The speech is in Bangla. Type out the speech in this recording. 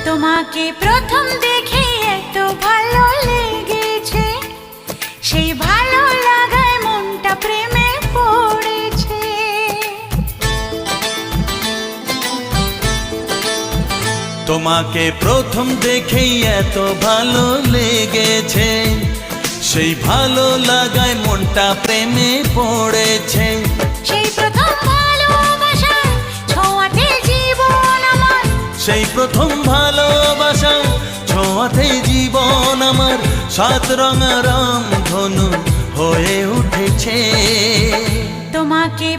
তোমাকে প্রথম দেখে এত ভালো লেগেছে, সেই ভালো লাগায় মনটা প্রেমে পড়েছে। তোমাকে প্রথম দেখেই এত ভালো লেগেছে, সেই ভালো লাগায় মনটা প্রেমে পড়েছে। সেই প্রথম ভালোবাসায় ছোঁয়াতে জীবন আমার, সেই প্রথম ভালোবাসা ছোঁয়াতে জীবন আমার 7 রঙা রামধনু হয়ে উঠেছে। তোমাকে